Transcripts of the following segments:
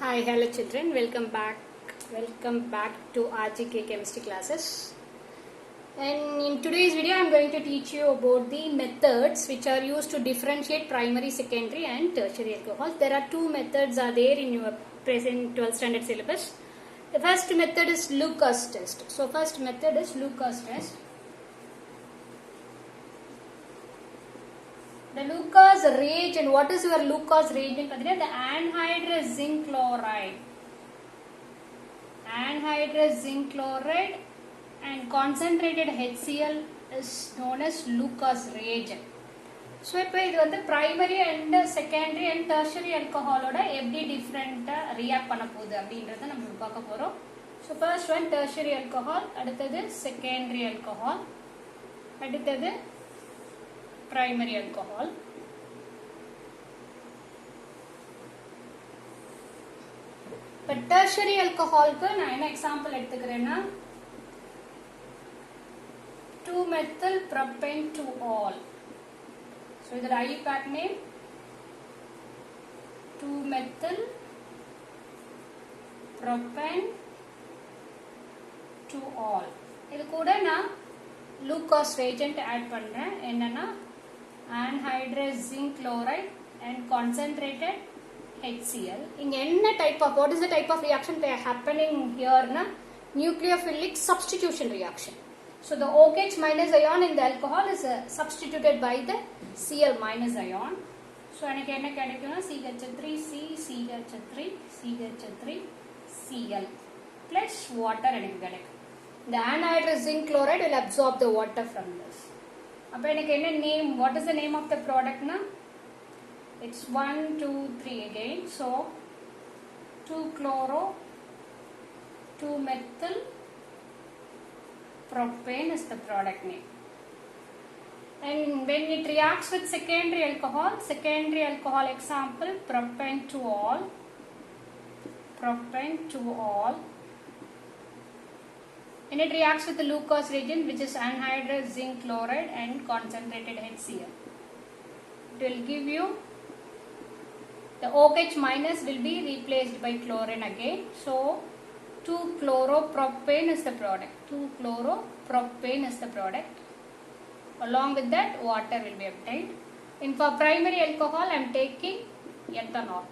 Hi, hello children. Welcome back. Welcome back to RGK chemistry classes. And in today's video, I am going to teach you about the methods which are used to differentiate primary, secondary, and tertiary alcohols. There are two methods are there in your present 12th standard syllabus. The first method is Lucas test. So first method is Lucas test. The Lucas reagent. What is your Lucas reagent? The anhydrous zinc chloride. Anhydrous zinc chloride and concentrated HCl is known as Lucas reagent. So, now this is primary and secondary and tertiary alcohol different react panna. So, first one tertiary alcohol, aduthathu secondary alcohol, aduthathu primary alcohol. But tertiary alcohol ku na enna example eduthukrena 2-methyl propane 2-ol. So idu IUPAC name 2-methyl propane 2-ol. idu kuda na Lucas reagent add pandren enna na anhydrous zinc chloride and concentrated HCl. What is the type of reaction they are happening here? Na? Nucleophilic substitution reaction. So the OH minus ion in the alcohol is substituted by the Cl minus ion. So CH3, CH3, CH3, Cl plus water. The anhydrous zinc chloride will absorb the water from this. Name, what is the name of the product? Na? It's 1, 2, 3 again. So 2-chloro, 2-methyl propane is the product name. And when it reacts with secondary alcohol example propane 2-ol, and it reacts with the Lucas reagent which is anhydrous zinc chloride and concentrated HCl. It will give you the OH minus will be replaced by chlorine again. So 2-chloropropane is the product. 2-chloropropane is the product. Along with that water will be obtained. And for primary alcohol I am taking ethanol.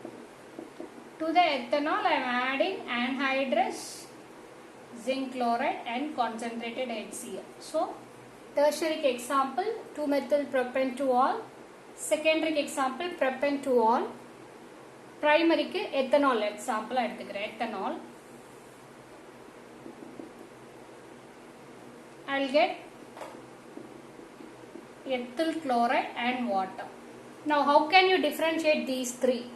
To the ethanol I am adding anhydrous zinc chloride and concentrated HCl. So tertiary example 2-methyl propane 2-ol, secondary example propane 2-ol, primary ethanol example ethanol. I will get ethyl chloride and water. Now how can you differentiate these three?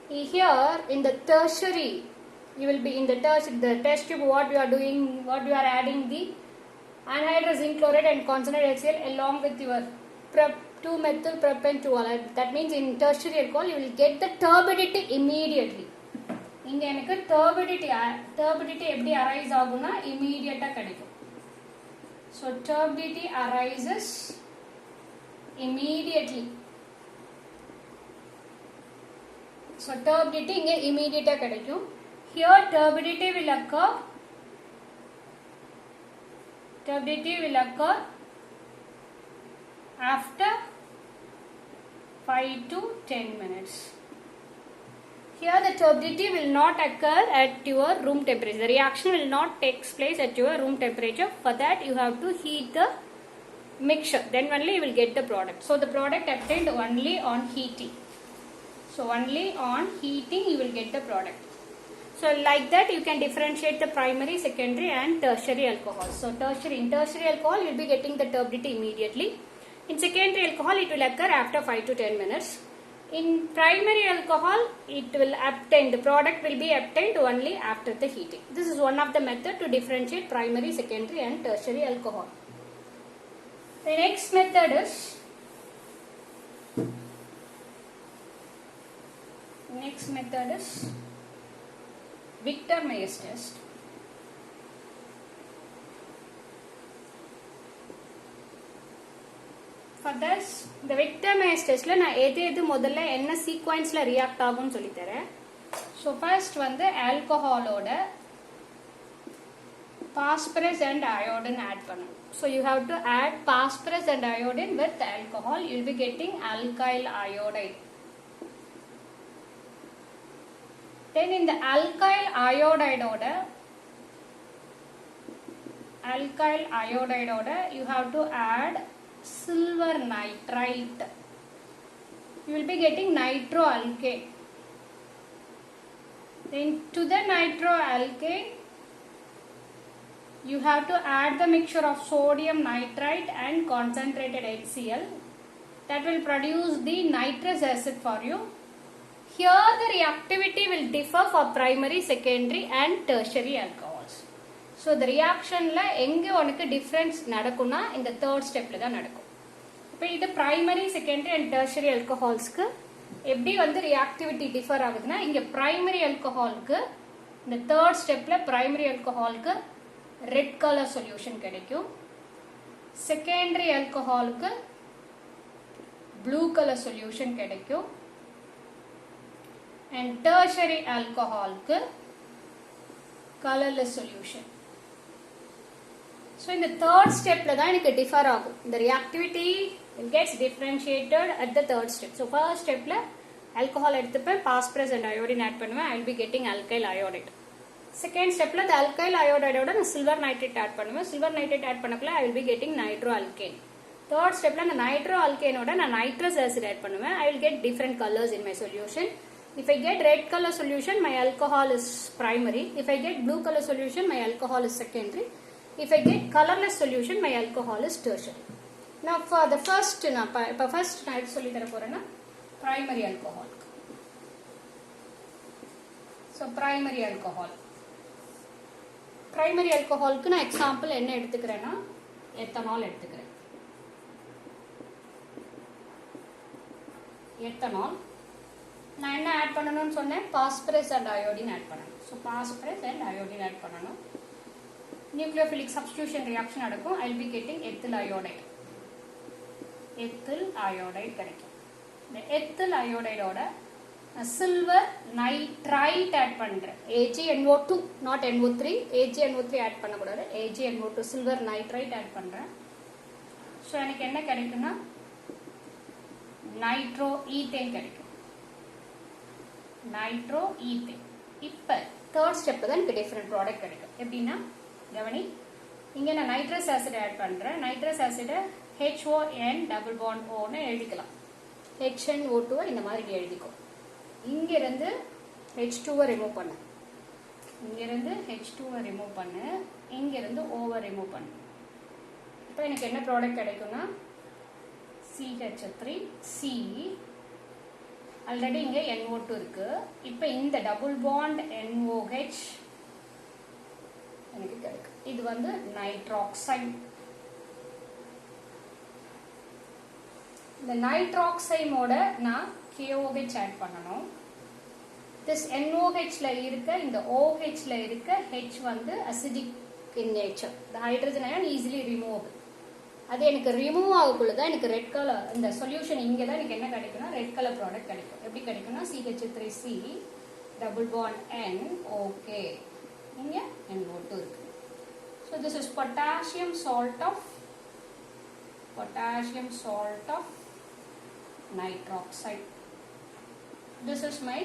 Here in the tertiary, you will be in the test tube what you are adding the anhydrous zinc chloride and concentrated HCl along with your 2-methyl propane 2-ol. That means in tertiary alcohol you will get the turbidity immediately. In the turbidity eppadi arise aguna immediate kadaikum. So turbidity arises immediately. So turbidity inge immediate kadaikum. Here turbidity will occur after 5 to 10 minutes. Here the turbidity will not occur at your room temperature. The reaction will not take place at your room temperature. For that you have to heat the mixture. Then only you will get the product. So the product obtained only on heating. So only on heating you will get the product. So like that you can differentiate the primary, secondary and tertiary alcohol. So in tertiary alcohol you will be getting the turbidity immediately. In secondary alcohol it will occur after 5 to 10 minutes. In primary alcohol the product will be obtained only after the heating. This is one of the method to differentiate primary, secondary and tertiary alcohol. The next method is Victor-Myers test. For this, the Victor-Myers test la na edu modalla enna sequence la react agum solli tharen. So first வந்து ஆல்கஹாலோட phosphorus and iodine add பண்ணணும். So you have to add phosphorus and iodine with alcohol. You will be getting alkyl iodide. Then in the alkyl iodide you have to add silver nitrite. You will be getting nitroalkane. Then to the nitroalkane you have to add the mixture of sodium nitrite and concentrated HCl. That will produce the nitrous acid for you. Here the reactivity will differ for primary, secondary and tertiary alcohols. So the reaction la enga unakku difference nadakuna in the third step la da nadakum. Ipo idu primary, secondary and tertiary alcohols ku eppadi vandu reactivity differ aguduna inga primary alcohol ku in the third step la primary alcohol ku red color solution கிடைக்கும். secondary alcohol க்கு blue color solution கிடைக்கும். and tertiary alcohol க்கு colorless solution. so in the third step la தான் எனக்கு differ ஆகும். the reactivity will gets differentiated at the third step. so first step la alcohol எடுத்துப்பேன், phosphorus and iodine add பண்ணுவேன், I will be getting alkyl iodide. Second step la the alkyl iodide oda na silver nitrate add பண்ணுவேன், silver nitrate add பண்ணக்குள்ள I will be getting nitroalkane. Third step la na nitroalkane oda na nitrous acid add பண்ணுவேன், I will get different colors in my solution. If I get red color solution, my alcohol is primary. If I get blue color solution, my alcohol is secondary. If I get colorless solution, my alcohol is tertiary. Now for the first na first நான் சொல்லி தர போறேன்னா primary alcohol. So primary alcohol க்கு நான் example என்ன எடுத்துக்கிறேன்னா ethanol எடுத்துக்கிறேன். Ethanol நான் என்ன ஆட் பண்ணணும்னு சொன்னேன், பாஸ்பரஸ் அண்ட் அயோடின் ஆட் பண்ணணும். So phosphorus and iodine add பண்ணணும். நியூக்ளியோஃபிலிக் சப்ஸ்டிடியூஷன் ரியாக்ஷன் நடக்கும். I will be getting ethyl iodide கிடைக்கும். இந்த எத்தில் அயோடைடோட silver nitrite add பண்றேன், AgNO2 not NO3, AgNO3 add பண்ணக்கூடாது, AgNO2 silver nitrite add பண்றேன். So எனக்கு என்ன கிடைக்கும்னா நைட்ரோ ஈத்தேன் கிடைக்கும். Nitro ethane. இப்போ தேர்ட் ஸ்டெப் தான் எனக்கு டிஃப்ரெண்ட் ப்ராடக்ட் கிடைக்கும். எப்படின்னா கவனி, இங்கே நான் நைட்ரஸ் ஆசிட் ஆட் பண்றேன். நைட்ரஸ் ஆசிடை HON டபுள் பாண்ட் ஓன்னு எழுதிக்கலாம். HNO2 இந்த மாதிரி எழுதிக்கும். இங்கிருந்து H2 ரிமூவ் பண்ணு, இங்கிருந்து H2 ரிமூவ் பண்ணு, இங்கிருந்து O ரிமூவ் பண்ணு. இப்போ எனக்கு என்ன ப்ராடக்ட் கிடைக்கும்னா CH3C. ஆல்ரெடி இங்கே NO2 இருக்கு. இப்போ இந்த டபுள் பாண்ட் NOH எனக்கு கிடைக்கும். இது வந்து நைட்ராக்சைடு. இந்த நைட்ராக்சைடோட நான் KOH ஆட் பண்ணணும். this NOH ல இருக்க இந்த OH ல இருக்க H வந்து acidic in nature. the hydrogen ion easily removable. அது எனக்கு ரிமூவ் ஆகக்குள்ள தான் எனக்கு ரெட் கலர் இந்த சொல்யூஷன் இங்கே தான் எனக்கு என்ன கிடைக்கும்னா ரெட் கலர் ப்ராடக்ட் கிடைக்கும். எப்படி கிடைக்கும்னா CH3C double bond N okay, இங்கே NO2 இருக்கு. So this is potassium salt of nitroxide. This is my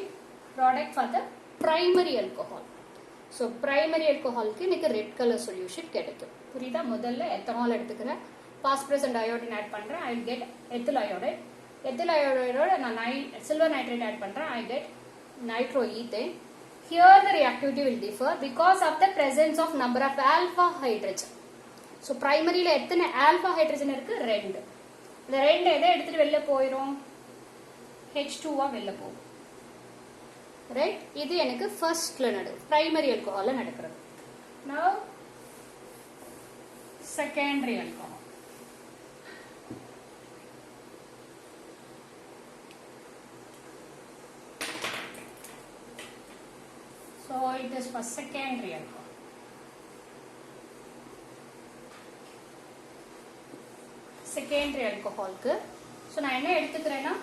product for the primary alcohol. So primary alcohol க்கு எனக்கு ரெட் கலர் சொல்யூஷன் கிடைக்கும். புரியுதா? முதல்ல எத்தனால் எடுத்துக்கிறேன், phosphorus and iodine add பண்றேன், I will get ethyl iodide. ethyl iodide நான் silver nitrate add பண்றேன், I get nitroethane. Here the reactivity will differ because of the presence of number of alpha hydrogen. So primary ல எத்தனை alpha hydrogen இருக்கு? 2. இந்த 2 எதை எடுத்துட்டு வெளில போயிரும்? H2 வெளில போகும். ரைட்? இது எனக்கு ஃபர்ஸ்ட்ல நடக்கும், பிரைமரி ஆல்கஹால்ல நடக்கிறது. Now secondary alcohol. So it is for secondary alcohol. Secondary alcohol க்கு so நான் என்ன எடுத்துக்கிறேன்னா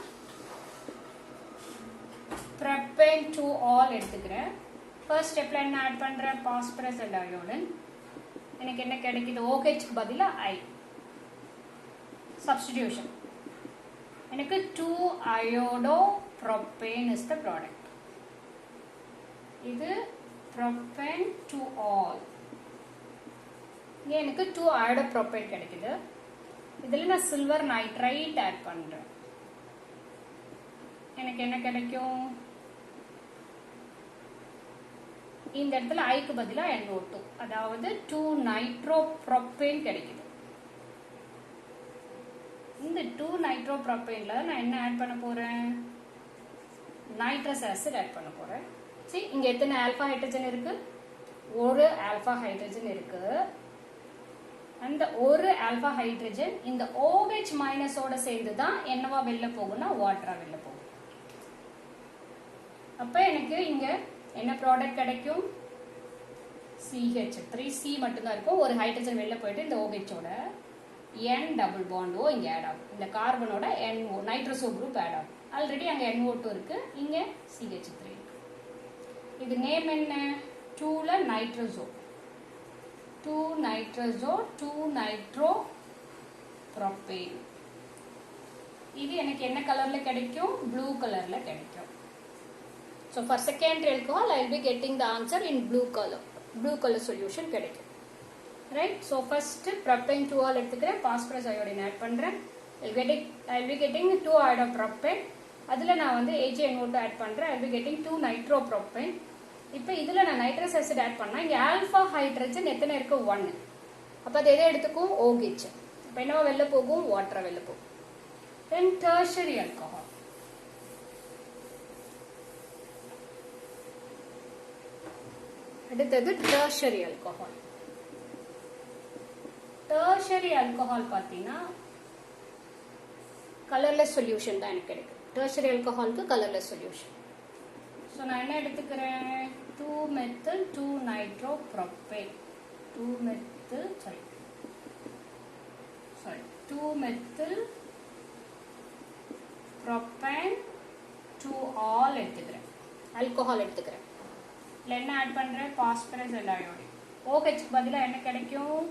propane propane to all எடுத்துக்கிறேன். First stepல என்ன ஆட் பண்றேன்? phosphorus and iodine. எனக்கு என்ன கிடைக்குது? OH க்கு பதிலா I. Substitution. எனக்கு 2-iodopropane is the product. இது propane to all. இங்க எனக்கு 2-iodopropane கிடைக்குது. இதில் நான் சில்வர் நைட்ரைட் ஆட் பண்றேன். எனக்கு என்ன கிடைக்கும்? இந்த இடத்துல ஐக்கு பதிலா NO2, அதாவது 2-nitropropane கிடைக்குது. இந்த 2-nitropropane நான் என்ன ஆட் பண்ண போறேன்? நைட்ரஸ் ஆசிட் ஆட் பண்ண போறேன். சரி, இங்க எத்தனை ஆல்பா ஹைட்ரஜன் இருக்கு? ஒரு ஆல்பா ஹைட்ரஜன் இருக்கு. அந்த ஒரு ஆல்பா ஹைட்ரஜன் இந்த OH மைனஸோட சேர்ந்து தான் என்னவா வெளில போகும்னா வாட்டரா வெளில போகும். அப்ப எனக்கு இங்க என்ன ப்ராடக்ட் கிடைக்கும்? CH3C மட்டும் தான் இருக்கும். ஒரு ஹைட்ரஜன் வெளில போயிட்டு இந்த OH ஓட N டபுள் பாண்ட் O இங்க ஆட் ஆகும். இந்த கார்பனோட NO நைட்ரஸோ குரூப் ஆட் ஆகும். ஆல்ரெடி அங்க NO2 இருக்கு, இங்க CH3 இருக்கு. இது நேம் என்ன? 2ல நைட்ரஸோ, 2-nitrazole, 2-nitropropane. இது எனக்கு என்ன கலர்ல கிடைக்கும்? ப்ளூ கலர்ல கிடைக்கும். So for secondary alcohol I will be getting the answer in blue color solution கிடைக்கும். Right? So first propane to all எடுத்துக்கிறேன், phosphorus iodine ஆட் பண்றேன். I will be getting 2-iodopropane. அதுல நான் வந்து AgNO2 ஆட் பண்றேன். I will be getting 2-nitropropane. இப்போ இதுல நான் நைட்ரஸ் ஆசிட் ஆட் பண்ணா இங்க ஆல்பா ஹைட்ரஜன் எத்தனை இருக்கு? 1. அப்ப அது எதை எடுத்துக்கும்? OH. அப்ப என்னவா வெளில போகும்? வாட்டரா வெளில போகும். Then tertiary alcohol. அடுத்தது tertiary alcohol. tertiary alcohol பாத்தீங்கன்னா கலர்லெஸ் சொல்யூஷன் தான் எனக்கு கிடைக்கும். tertiary alcoholக்கு கலர்லெஸ் சொல்யூஷன். ஸோ நான் என்ன எடுத்துக்கிறேன்? 2-methyl 2-nitropropane. 2-methyl propane to all எடுத்துக்கிறேன். ஆல்கஹால் எடுத்துக்கிறேன். இல்லை என்ன ஆட் பண்ணுறேன்? phosphorus and iodine. OH பதிலாக என்ன கிடைக்கும்?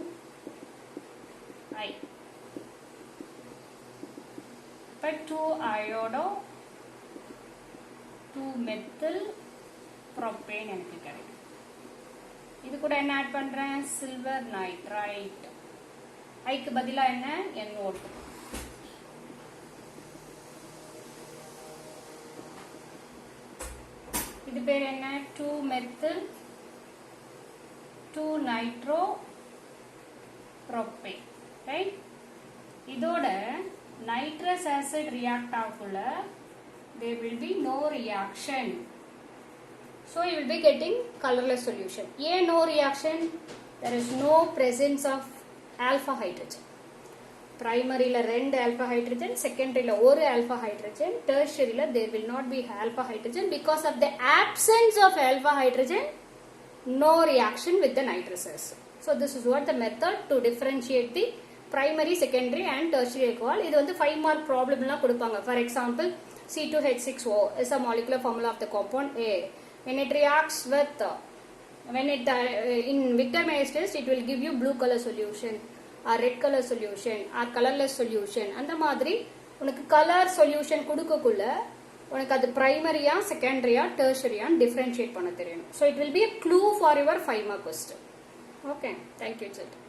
I. இப்போ 2-iodo 2-methyl propane எனக்கு கிடைக்கும். இது கூட என்ன ஆட் பண்றேன்? Silver nitrite. ஐக்கு பதிலா என்ன? NO2. இது பேர் என்ன? 2-methyl 2-nitropropane. ரைட்? இதோட நைட்ரஸ் ஆசிட் ரியாக்ட் ஆகுள்ள there will be no reaction. So you will be getting colorless solution. No reaction? There is no presence of alpha hydrogen. Primary la 2 alpha hydrogen, secondary la 1 alpha hydrogen, tertiary la there will not be alpha hydrogen. Because of the absence of alpha hydrogen, no reaction with the nitrous acid. So this is what the method to differentiate the primary, secondary and tertiary alcohol. இது வந்து 5 mark problem la கொடுப்பாங்க. For example, C2H6O is a molecular formula of the compound A. When it reacts with, in Victor Meyer's test, it will give you blue color solution, or red color solution, or colorless solution. அந்த மாதிரி உனக்கு color solution கொடுக்கக்குள்ள உனக்கு அது primaryயா, secondaryயா, tertiaryயா differentiate பண்ண தெரியணும். So it will be a clue for your 5 mark question. Okay, thank you, children.